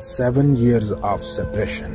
7 years of separation۔